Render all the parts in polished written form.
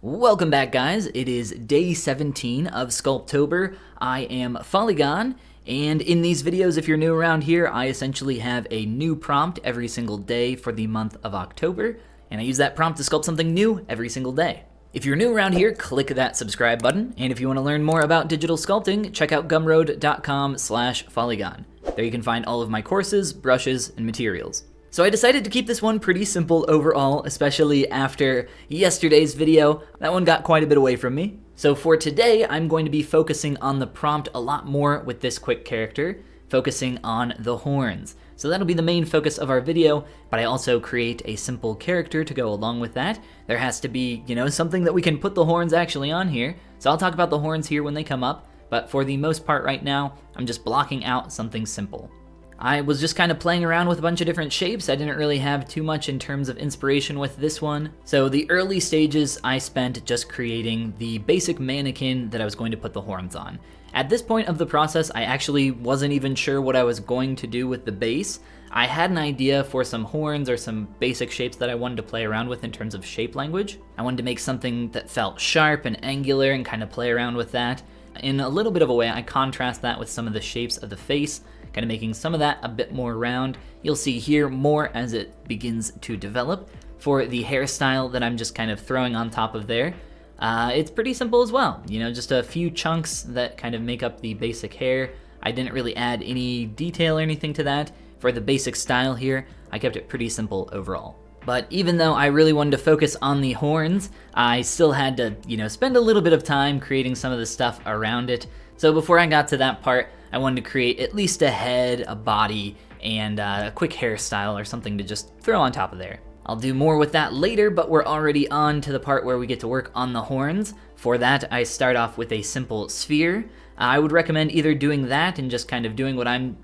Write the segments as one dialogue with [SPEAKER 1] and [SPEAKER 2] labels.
[SPEAKER 1] Welcome back, guys. It is day 17 of Sculptober. I am Follygon, and in these videos, if you're new around here, I essentially have a new prompt every single day for the month of October, and I use that prompt to sculpt something new every single day. If you're new around here, click that subscribe button, and if you want to learn more about digital sculpting, check out gumroad.com/Follygon. There you can find all of my courses, brushes, and materials. So I decided to keep this one pretty simple overall, especially after yesterday's video. That one got quite a bit away from me. So for today, I'm going to be focusing on the prompt a lot more with this quick character, focusing on the horns. So that'll be the main focus of our video, but I also create a simple character to go along with that. There has to be, something that we can put the horns actually on here. So I'll talk about the horns here when they come up, but for the most part right now, I'm just blocking out something simple. I was just kind of playing around with a bunch of different shapes. I didn't really have too much in terms of inspiration with this one. So the early stages I spent just creating the basic mannequin that I was going to put the horns on. At this point of the process, I actually wasn't even sure what I was going to do with the base. I had an idea for some horns or some basic shapes that I wanted to play around with in terms of shape language. I wanted to make something that felt sharp and angular and kind of play around with that. In a little bit of a way, I contrast that with some of the shapes of the face, kind of making some of that a bit more round. You'll see here more as it begins to develop. For the hairstyle that I'm just kind of throwing on top of there, it's pretty simple as well. Just a few chunks that kind of make up the basic hair. I didn't really add any detail or anything to that. For the basic style here, I kept it pretty simple overall. But even though I really wanted to focus on the horns, I still had to, spend a little bit of time creating some of the stuff around it. So before I got to that part, I wanted to create at least a head, a body, and a quick hairstyle or something to just throw on top of there. I'll do more with that later, but we're already on to the part where we get to work on the horns. For that, I start off with a simple sphere. I would recommend either doing that and just kind of doing what I'm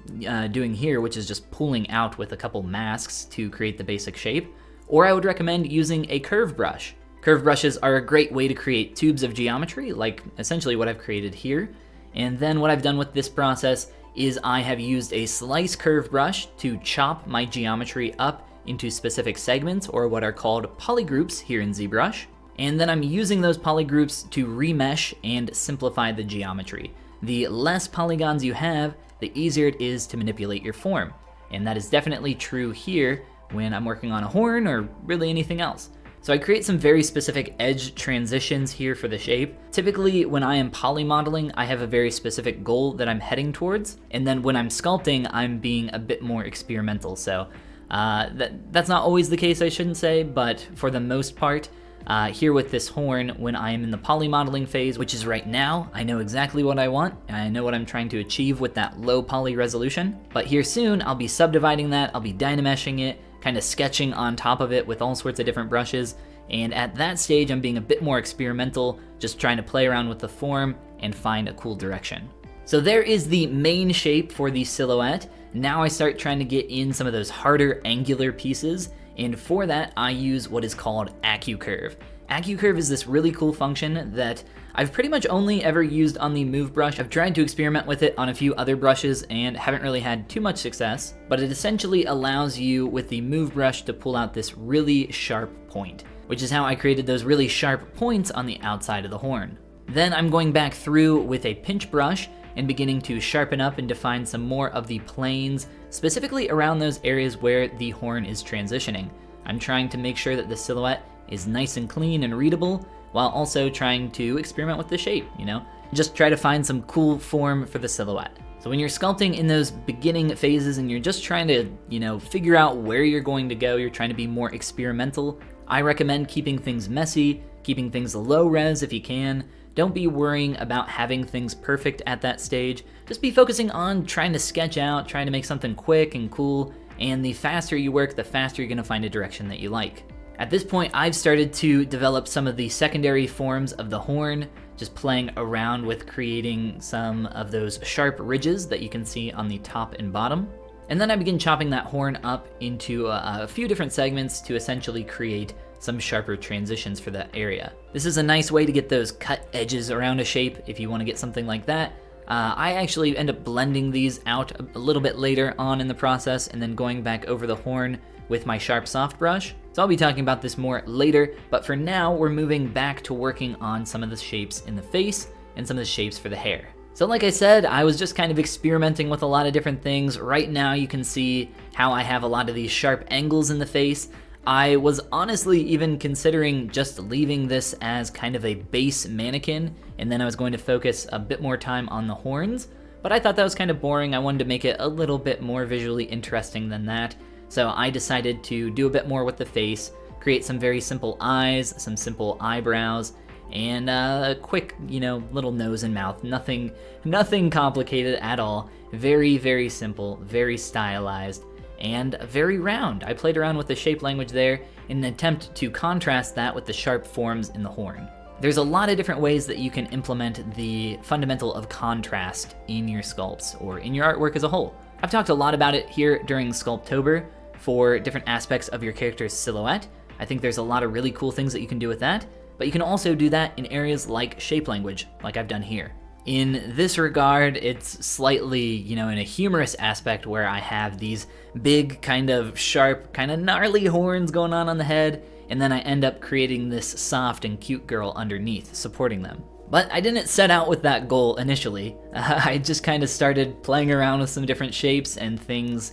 [SPEAKER 1] doing here, which is just pulling out with a couple masks to create the basic shape, or I would recommend using a curve brush. Curve brushes are a great way to create tubes of geometry, like essentially what I've created here. And then what I've done with this process is I have used a slice curve brush to chop my geometry up into specific segments, or what are called polygroups here in ZBrush. And then I'm using those polygroups to remesh and simplify the geometry. The less polygons you have, the easier it is to manipulate your form. And that is definitely true here when I'm working on a horn or really anything else. So I create some very specific edge transitions here for the shape. Typically, when I am polymodeling, I have a very specific goal that I'm heading towards. And then when I'm sculpting, I'm being a bit more experimental. So that's not always the case, I shouldn't say, but for the most part, here with this horn, when I am in the polymodeling phase, which is right now, I know exactly what I want, and I know what I'm trying to achieve with that low poly resolution. But here soon, I'll be subdividing that, I'll be dynameshing it, kind of sketching on top of it with all sorts of different brushes. And at that stage, I'm being a bit more experimental, just trying to play around with the form and find a cool direction. So there is the main shape for the silhouette. Now I start trying to get in some of those harder angular pieces. And for that, I use what is called AccuCurve. AccuCurve is this really cool function that I've pretty much only ever used on the Move brush. I've tried to experiment with it on a few other brushes and haven't really had too much success, but it essentially allows you with the Move brush to pull out this really sharp point, which is how I created those really sharp points on the outside of the horn. Then I'm going back through with a pinch brush and beginning to sharpen up and define some more of the planes, specifically around those areas where the horn is transitioning. I'm trying to make sure that the silhouette is nice and clean and readable, while also trying to experiment with the shape, Just try to find some cool form for the silhouette. So when you're sculpting in those beginning phases and you're just trying to, figure out where you're going to go, you're trying to be more experimental, I recommend keeping things messy, keeping things low res if you can. Don't be worrying about having things perfect at that stage. Just be focusing on trying to sketch out, trying to make something quick and cool, and the faster you work, the faster you're gonna find a direction that you like. At this point, I've started to develop some of the secondary forms of the horn, just playing around with creating some of those sharp ridges that you can see on the top and bottom. And then I begin chopping that horn up into a few different segments to essentially create some sharper transitions for that area. This is a nice way to get those cut edges around a shape if you want to get something like that. I actually end up blending these out a little bit later on in the process and then going back over the horn with my sharp soft brush. So I'll be talking about this more later, but for now, we're moving back to working on some of the shapes in the face and some of the shapes for the hair. So like I said, I was just kind of experimenting with a lot of different things. Right now you can see how I have a lot of these sharp angles in the face. I was honestly even considering just leaving this as kind of a base mannequin, and then I was going to focus a bit more time on the horns, but I thought that was kind of boring. I wanted to make it a little bit more visually interesting than that. So I decided to do a bit more with the face, create some very simple eyes, some simple eyebrows, and a quick, little nose and mouth. Nothing complicated at all. Very, very simple, very stylized, and very round. I played around with the shape language there in an attempt to contrast that with the sharp forms in the horn. There's a lot of different ways that you can implement the fundamental of contrast in your sculpts or in your artwork as a whole. I've talked a lot about it here during Sculptober for different aspects of your character's silhouette. I think there's a lot of really cool things that you can do with that, but you can also do that in areas like shape language, like I've done here. In this regard, it's slightly, in a humorous aspect where I have these big, kind of sharp, kind of gnarly horns going on the head, and then I end up creating this soft and cute girl underneath, supporting them. But I didn't set out with that goal initially. I just kind of started playing around with some different shapes, and things,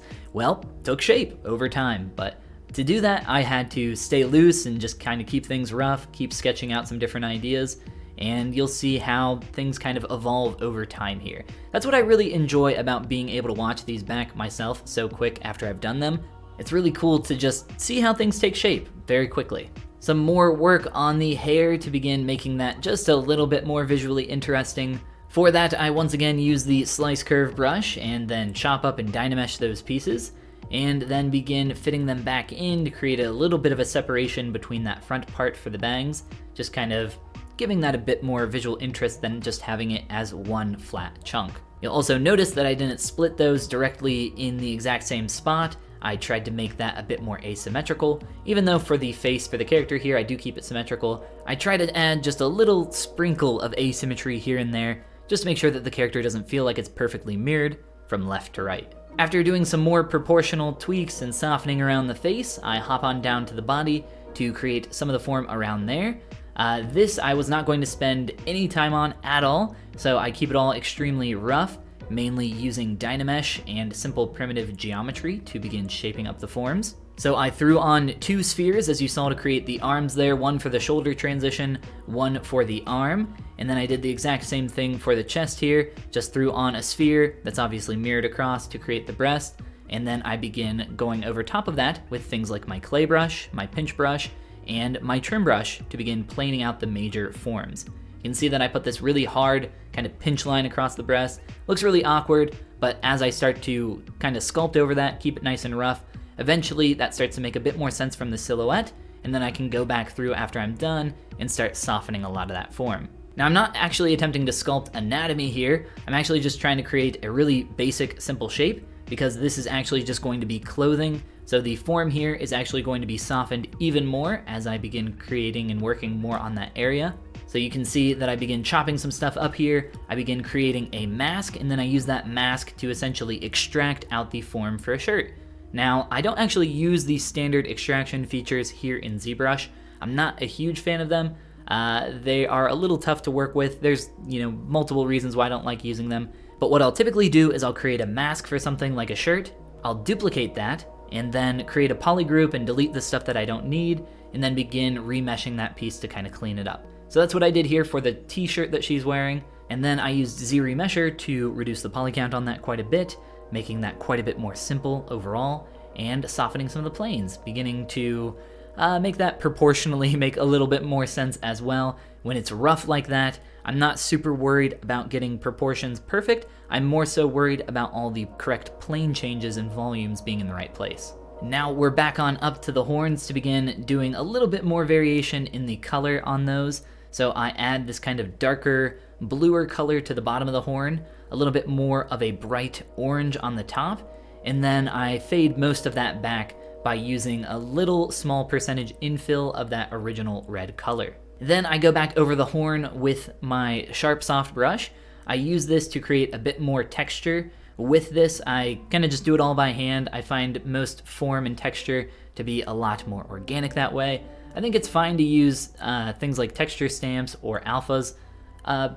[SPEAKER 1] took shape over time. But to do that, I had to stay loose and just kind of keep things rough, keep sketching out some different ideas, and you'll see how things kind of evolve over time here. That's what I really enjoy about being able to watch these back myself so quick after I've done them. It's really cool to just see how things take shape very quickly. Some more work on the hair to begin making that just a little bit more visually interesting. For that, I once again use the slice curve brush and then chop up and dynamesh those pieces, and then begin fitting them back in to create a little bit of a separation between that front part for the bangs, just kind of giving that a bit more visual interest than just having it as one flat chunk. You'll also notice that I didn't split those directly in the exact same spot. I tried to make that a bit more asymmetrical. Even though for the face for the character here, I do keep it symmetrical, I try to add just a little sprinkle of asymmetry here and there, just to make sure that the character doesn't feel like it's perfectly mirrored from left to right. After doing some more proportional tweaks and softening around the face, I hop on down to the body to create some of the form around there. This I was not going to spend any time on at all, so I keep it all extremely rough, mainly using Dynamesh and simple primitive geometry to begin shaping up the forms. So I threw on 2 spheres, as you saw, to create the arms there, one for the shoulder transition, one for the arm, and then I did the exact same thing for the chest here, just threw on a sphere that's obviously mirrored across to create the breast, and then I begin going over top of that with things like my clay brush, my pinch brush, and my trim brush to begin planing out the major forms. You can see that I put this really hard kind of pinch line across the breast. Looks really awkward, but as I start to kind of sculpt over that, keep it nice and rough, eventually that starts to make a bit more sense from the silhouette, and then I can go back through after I'm done and start softening a lot of that form. Now, I'm not actually attempting to sculpt anatomy here. I'm actually just trying to create a really basic, simple shape, because this is actually just going to be clothing. So the form here is actually going to be softened even more as I begin creating and working more on that area. So you can see that I begin chopping some stuff up here, I begin creating a mask, and then I use that mask to essentially extract out the form for a shirt. Now, I don't actually use the standard extraction features here in ZBrush. I'm not a huge fan of them. They are a little tough to work with. There's, multiple reasons why I don't like using them. But what I'll typically do is I'll create a mask for something like a shirt, I'll duplicate that, and then create a polygroup and delete the stuff that I don't need, and then begin remeshing that piece to kind of clean it up. So that's what I did here for the t-shirt that she's wearing, and then I used Z-Remesher to reduce the poly count on that quite a bit, making that quite a bit more simple overall, and softening some of the planes, beginning to make that proportionally make a little bit more sense as well. When it's rough like that, I'm not super worried about getting proportions perfect, I'm more so worried about all the correct plane changes and volumes being in the right place. Now we're back on up to the horns to begin doing a little bit more variation in the color on those. So I add this kind of darker, bluer color to the bottom of the horn, a little bit more of a bright orange on the top, and then I fade most of that back by using a little small percentage infill of that original red color. Then I go back over the horn with my sharp soft brush. I use this to create a bit more texture with this, I kind of just do it all by hand. I find most form and texture to be a lot more organic that way. I think it's fine to use things like texture stamps or alphas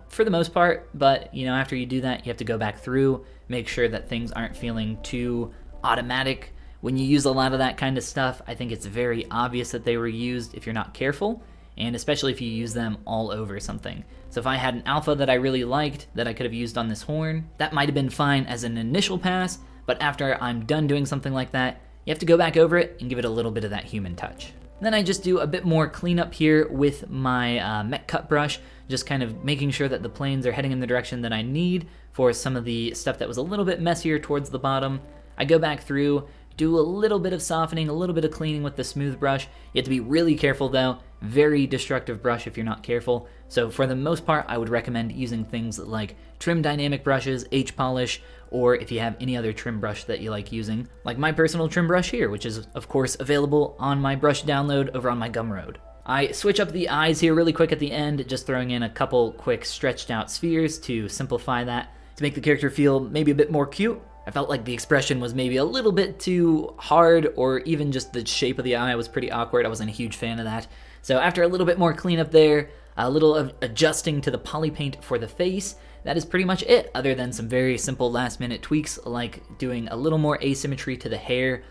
[SPEAKER 1] for the most part, but you know, after you do that, you have to go back through, make sure that things aren't feeling too automatic. When you use a lot of that kind of stuff, I think it's very obvious that they were used if you're not careful, and especially if you use them all over something. So if I had an alpha that I really liked that I could have used on this horn, that might have been fine as an initial pass, but after I'm done doing something like that, you have to go back over it and give it a little bit of that human touch. Then I just do a bit more cleanup here with my mech cut brush, just kind of making sure that the planes are heading in the direction that I need for some of the stuff that was a little bit messier towards the bottom. I go back through, do a little bit of softening, a little bit of cleaning with the smooth brush. You have to be really careful though, very destructive brush if you're not careful. So for the most part, I would recommend using things like trim dynamic brushes, H-polish, or if you have any other trim brush that you like using, like my personal trim brush here, which is of course available on my brush download over on my Gumroad. I switch up the eyes here really quick at the end, just throwing in a couple quick stretched out spheres to simplify that, to make the character feel maybe a bit more cute. I felt like the expression was maybe a little bit too hard, or even just the shape of the eye was pretty awkward. I wasn't a huge fan of that. So after a little bit more cleanup there, a little of adjusting to the poly paint for the face, that is pretty much it, other than some very simple last minute tweaks like doing a little more asymmetry to the hair,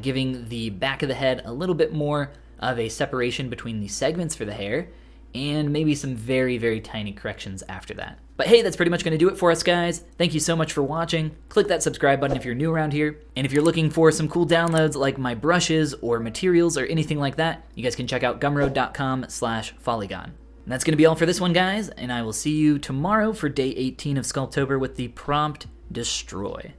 [SPEAKER 1] giving the back of the head a little bit more of a separation between the segments for the hair, and maybe some very, very tiny corrections after that. But hey, that's pretty much going to do it for us, guys. Thank you so much for watching. Click that subscribe button if you're new around here. And if you're looking for some cool downloads like my brushes or materials or anything like that, you guys can check out gumroad.com/Follygon. And that's going to be all for this one, guys, and I will see you tomorrow for day 18 of Sculptober with the prompt Destroy.